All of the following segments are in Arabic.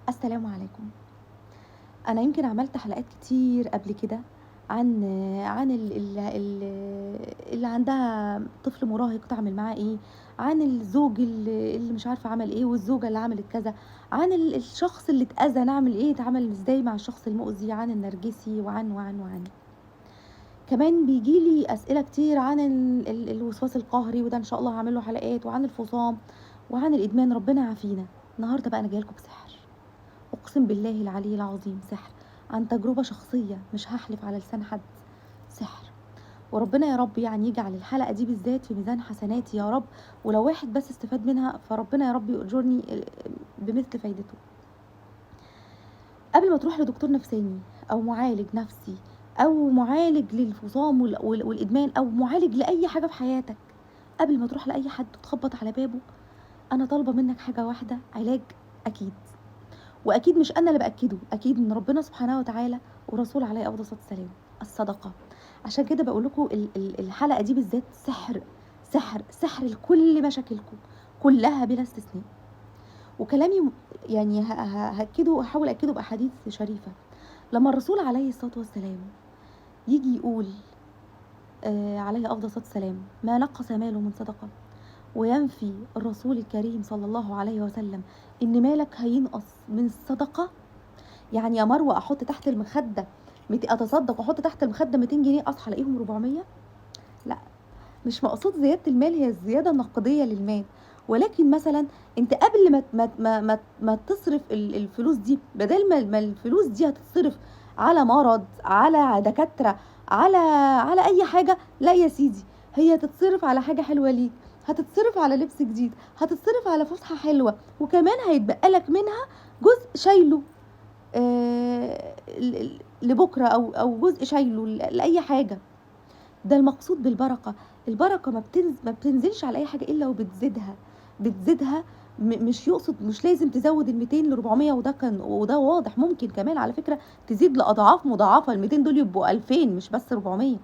السلام عليكم. أنا يمكن عملت حلقات كتير قبل كده عن اللي عندها طفل مراهق تعمل معاه إيه، عن الزوج اللي مش عارفة عمل إيه، والزوجة اللي عملت كذا، عن الشخص اللي اتأذى نعمل إيه، يتعامل إزاي مع الشخص المؤذي، عن النرجسي وعن. كمان بييجي لي أسئلة كتير عن الوسواس القهري، وده إن شاء الله هاعمل له حلقات، وعن الفصام، وعن الإدمان، ربنا يعافينا. النهارده بقى أنا جاية لكم بسحر. أقسم بالله العلي العظيم سحر، عن تجربة شخصية، مش هحلف على لسان حد. سحر. وربنا يا رب يعني يجعل الحلقة دي بالذات في ميزان حسناتي يا رب، ولو واحد بس استفاد منها فربنا يا رب يؤجرني بمثل فايدته. قبل ما تروح لدكتور نفساني أو معالج نفسي أو معالج للفصام والإدمان أو معالج لأي حاجة في حياتك، قبل ما تروح لأي حد وتخبط على بابه، أنا طالبة منك حاجة واحدة: علاج. أكيد. واكيد مش انا اللي باكده، اكيد من ربنا سبحانه وتعالى ورسول عليه افضل الصلاه والسلام: الصدقه. عشان كده بقول لكم الحلقه دي بالذات سحر، سحر سحر لكل مشاكلكم كلها بلا استثناء. وكلامي يعني هاكده، هحاول اكده باحاديث شريفه. لما الرسول عليه الصلاه والسلام يجي يقول عليه افضل الصلاه والسلام: ما نقص ماله من صدقه، وينفي الرسول الكريم صلى الله عليه وسلم ان مالك هينقص من الصدقه. يعني يا مروه احط تحت المخده اتصدق واحط تحت المخده 200 جنيه اصحى الاقيهم 400؟ لا، مش مقصود زياده المال هي الزياده النقديه للمال، ولكن مثلا انت قبل ما تصرف الفلوس دي، بدل ما الفلوس دي هتتصرف على مرض، على دكاتره، على اي حاجه، لا يا سيدي، هي هتتصرف على حاجه حلوه ليك، هتتصرف على لبس جديد، هتتصرف على فسحه حلوه، وكمان هيتبقى لك منها جزء شايله لبكره، او جزء شايله لاي حاجه. ده المقصود بالبركه. البركه ما بتنزلش على اي حاجه الا وبتزيدها، بتزيدها. مش يقصد، مش لازم تزود ال 200 ل 400، وده واضح، ممكن كمان على فكره تزيد لاضعاف مضاعفه، ال 200 دول يبقوا 2000 مش بس 400.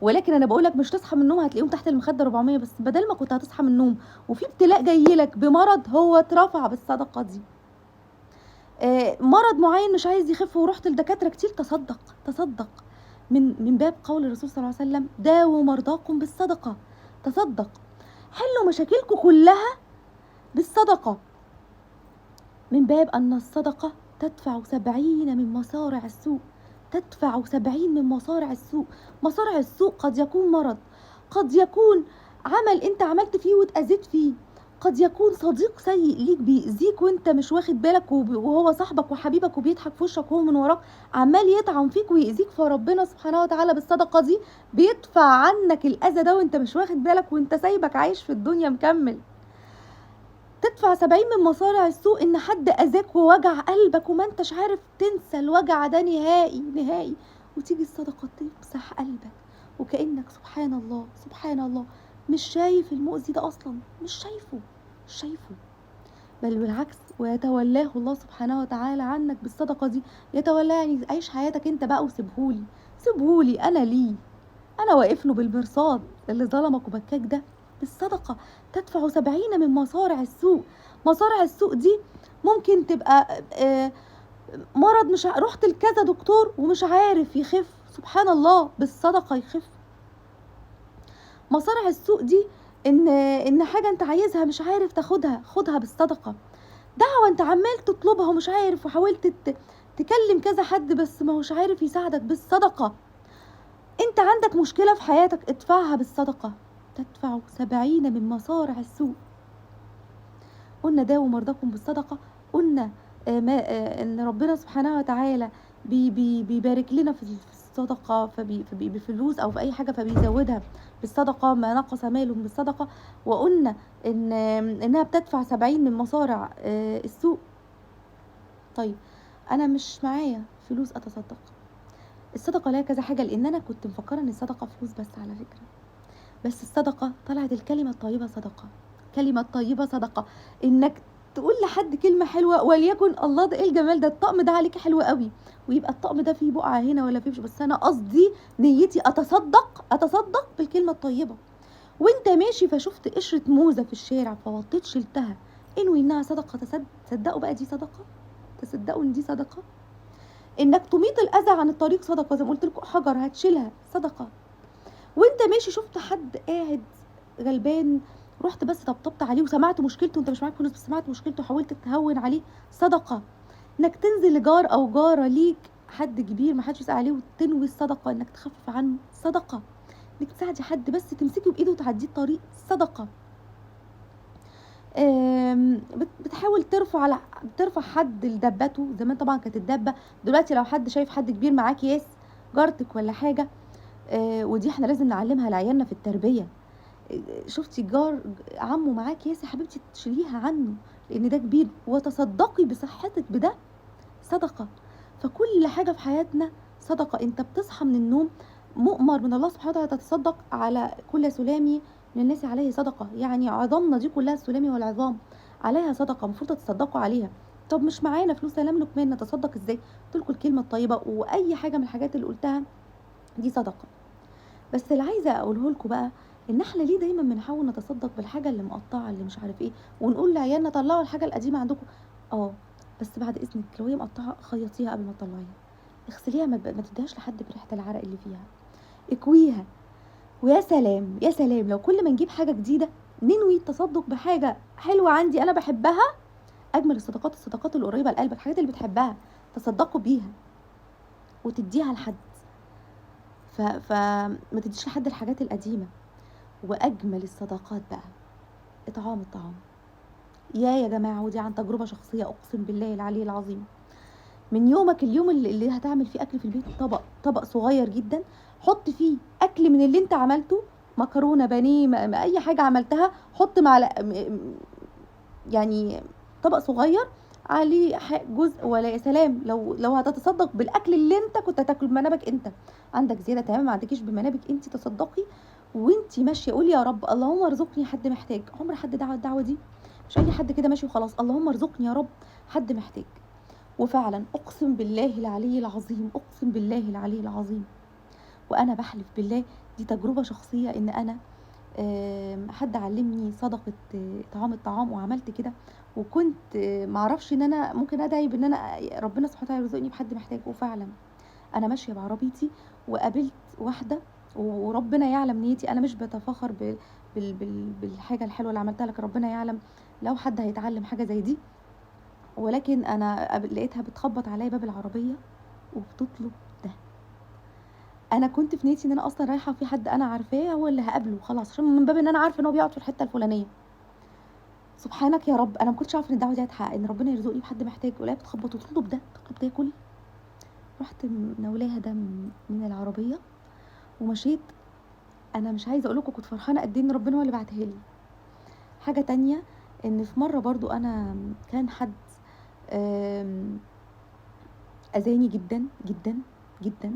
ولكن انا بقول لك مش تصحى من النوم هتلاقيهم تحت المخده 400 بس، بدل ما كنت هتصحى من النوم وفي ابتلاء جاي لك بمرض هو اترفع بالصدقه دي. مرض معين مش عايز يخف ورحت لدكاتره كتير، تصدق، تصدق. من باب قول الرسول صلى الله عليه وسلم: داووا مرضاكم بالصدقه. تصدق. حلوا مشاكلكم كلها بالصدقه. من باب ان الصدقه تدفع 70 من مصارع السوء. تدفع 70 من مصارع السوء. مصارع السوء قد يكون مرض، قد يكون عمل انت عملت فيه واتأذيت فيه، قد يكون صديق سيء ليك بيأذيك وانت مش واخد بالك، وهو صاحبك وحبيبك وبيضحك في وشك وهو من وراك عمال يطعن فيك ويأذيك، فربنا سبحانه وتعالى بالصدقة دي بيدفع عنك الأذى ده وانت مش واخد بالك، وانت سايبك عايش في الدنيا مكمل. تدفع 70 من مصارع السوء ان حد اذاك ووجع قلبك وما انتش عارف تنسى الوجع ده نهائي نهائي، وتيجي الصدقة تمسح قلبك وكأنك سبحان الله سبحان الله مش شايف المؤذي ده اصلا، مش شايفه، مش شايفه، بل بالعكس، ويتولاه الله سبحانه وتعالى عنك بالصدقة دي. يتولاه يعني عيش حياتك انت بقى وسيبهولي، سيبهولي انا ليه، انا واقف له بالمرصاد اللي ظلمك وبكاك ده بالصدقه. تدفع 70 من مصارع السوء. مصارع السوء دي ممكن تبقى مرض، مش رحت لكذا دكتور ومش عارف يخف، سبحان الله بالصدقه يخف. مصارع السوء دي ان حاجه انت عايزها مش عارف تاخدها، خدها بالصدقه. دعوه انت عمال تطلبها ومش عارف، وحاولت تكلم كذا حد بس ما هوش عارف يساعدك، بالصدقه. انت عندك مشكلة في حياتك، ادفعها بالصدقة. تدفع 70 من مصارع السوء. قلنا داووا مرضاكم بالصدقة. قلنا ان ربنا سبحانه وتعالى بيبارك لنا في الصدقة، بفلوس او في اي حاجة فبيزودها بالصدقة، ما نقص مال بالصدقة. وقلنا انها بتدفع 70 من مصارع السوء. طيب انا مش معايا فلوس اتصدق. الصدقة لها كذا حاجة، لان انا كنت مفكرة ان الصدقة فلوس بس على فكرة، بس الصدقة طلعت الكلمة الطيبة صدقة. كلمة طيبة صدقة، انك تقول لحد كلمة حلوة، وليكن الله ده ايه الجمال ده، الطقم ده عليك حلو قوي، ويبقى الطقم ده فيه بقعة هنا ولا فيه، بس انا قصدي نيتي اتصدق بالكلمة الطيبة. وانت ماشي فشفت قشرة موزة في الشارع فوطيت شلتها، انوي انها صدقه. تصدقوا بقى دي صدقه، تصدقوا ان دي صدقه. انك تميط الاذى عن الطريق صدقه، زي ما قلت لكم حجر هتشيلها صدقه. وانت ماشي شفت حد قاعد غلبان، رحت بس طبطبت عليه وسمعت مشكلته، انت مش معاك فلوس بس سمعت مشكلته وحاولت تهون عليه، صدقه. انك تنزل لجار او جاره ليك حد كبير ما حدش يسأل عليه وتنوي الصدقه انك تخفف عنه، صدقه. انك تساعدي حد بس تمسكي بايده وتعديه الطريق، صدقه. بتحاول ترفع حد لدبته. زمان طبعا كانت الدبه، دلوقتي لو حد شايف حد كبير معاه اكياس، جارتك ولا حاجه، ودي احنا لازم نعلمها لعيالنا في التربيه. شفتي جار عمه معاه اكياس يا حبيبتي تشيليها عنه لان ده كبير، وتصدقي بصحتك بده، صدقه. فكل حاجه في حياتنا صدقه. انت بتصحى من النوم مؤمر من الله سبحانه وتعالى تتصدق على كل سلامي من الناس عليه صدقه. يعني عظامنا دي كلها السلامي والعظام عليها صدقه، المفروض تتصدقوا عليها. طب مش معانا فلوس لا نملك مال نتصدق ازاي؟ قلت لكم الكلمه الطيبه، واي حاجه من الحاجات اللي قلتها دي صدقه. بس اللي عايزه اقوله لكم بقى، ان احنا ليه دايما بنحاول نتصدق بالحاجه اللي مقطعه اللي مش عارف ايه، ونقول لعيالنا طلعوا الحاجه القديمه عندكم. اه بس بعد اذنك لو هي مقطعه خيطيها قبل ما تطلعيها، اغسليها، ما تديهاش لحد بريحه العرق اللي فيها، اكويها. ويا سلام يا سلام لو كل ما نجيب حاجه جديده ننوي التصدق بحاجه حلوه عندي انا بحبها. اجمل الصدقات الصدقات اللي قريبه لقلبك، الحاجات اللي بتحبها تصدقوا بيها وتديها لحد. فما تديش لحد الحاجات القديمه. واجمل الصدقات بقى اطعام الطعام. يا جماعه، ودي عن تجربه شخصيه اقسم بالله العلي العظيم. من يومك اليوم اللي هتعمل فيه اكل في البيت، طبق صغير جدا، حط فيه اكل من اللي انت عملته، مكرونه بانيه اي حاجه عملتها، حط يعني طبق صغير عليه جزء. ولا يا سلام لو هتتصدق بالاكل اللي انت كنت هتاكله بمنابك انت، عندك زياده تمام ما عندكيش بمنابك انت، تصدقي وانت ماشيه قولي يا رب اللهم ارزقني حد محتاج. عمر حد دعا الدعوه دي؟ مش اي حد كده ماشي وخلاص اللهم ارزقني يا رب حد محتاج. وفعلا اقسم بالله العلي العظيم، اقسم بالله العلي العظيم، وانا بحلف بالله دي تجربه شخصيه، ان انا حد علمني صدقه اطعام الطعام وعملت كده. وكنت معرفش ان انا ممكن ادعي بان انا ربنا سبحانه وتعالى يرزقني بحد محتاج. وفعلا انا ماشيه بعربيتي وقابلت واحده، وربنا يعلم نيتي، انا مش بتفاخر بالحاجه الحلوه اللي عملتها، لك ربنا يعلم لو حد هيتعلم حاجه زي دي. ولكن انا لقيتها بتخبط عليا باب العربيه وبتطلب ده. انا كنت في نيتي ان انا اصلا رايحه في حد انا عارفاه هو اللي هقابله خلاص، عشان من باب ان انا عارفه ان هو بيقعد في الحته الفلانيه. سبحانك يا رب، انا ما كنتش عارفه ان الدعوه دي هتحقق، ان ربنا يرزقني بحد محتاج. ولاقيها بتخبط وتطلب ده، تطلب تاكل. رحت منولاها ده من العربيه ومشيت. انا مش عايزه اقول لكم كنت فرحانه قد ايه ان ربنا هو اللي بعتها لي. حاجه تانية، ان في مره برضو انا كان حد اذاني جدا جدا جدا،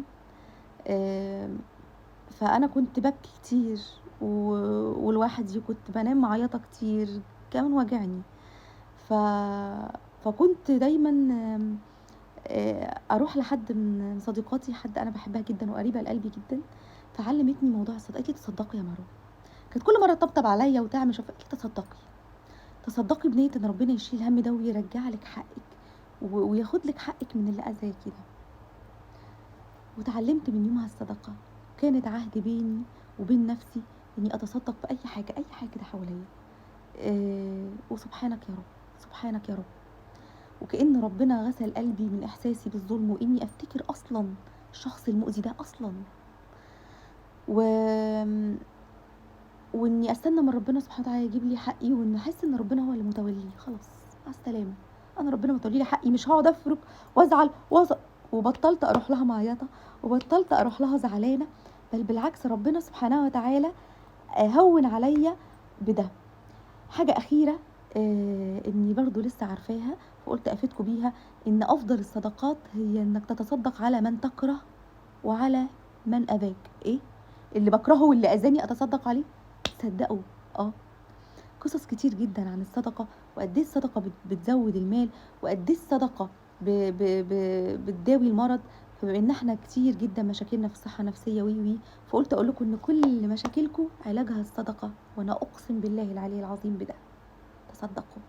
فانا كنت ببكي كتير ولوحدي، كنت بنام معيطه كتير، كمان وجعني. ف... فكنت دايما اروح لحد من صديقاتي، حد انا بحبها جدا وقريبه لقلبي جدا، فعلمتني موضوع الصدقه. قالت لي تصدقي يا مروه، كانت كل مره تطبطب عليا وتعمل شوف، قالت لي تصدقي، تصدقي بنيه ان ربنا يشيل الهم ده ويرجع لك حقك وياخد لك حقك من اللي اذاكي ده. وتعلمت من يومها الصدقه. كانت عهد بيني وبين نفسي اني اتصدق باي حاجه، اي حاجه كده حواليا. وسبحانك يا رب، سبحانك يا رب. وكأن ربنا غسل قلبي من احساسي بالظلم، واني افتكر اصلا الشخص المؤذي ده اصلا، و... واني استنى من ربنا سبحانه وتعالى يجيب لي حقي، وان احس ان ربنا هو اللي متولي. خلاص مع السلامه، انا ربنا متولي لي حقي، مش هقعد افرك وازعل وبطلت اروح لها معيطه، وبطلت اروح لها زعلانه، بل بالعكس ربنا سبحانه وتعالى هون عليا بده. حاجه اخيره اني برضو لسه عارفاها فقلت افيدكم بيها، ان افضل الصدقات هي انك تتصدق على من تكره وعلى من اباك. ايه اللي بكرهه واللي اذاني اتصدق عليه؟ تصدقوا قصص كتير جدا عن الصدقه، وقد ايه الصدقه بتزود المال، وقد ايه الصدقه بتداوي المرض. فبما ان احنا كتير جدا مشاكلنا في الصحه النفسيه فقلت اقول لكم ان كل مشاكلكم علاجها الصدقه، وانا اقسم بالله العلي العظيم بده. تصدقوا.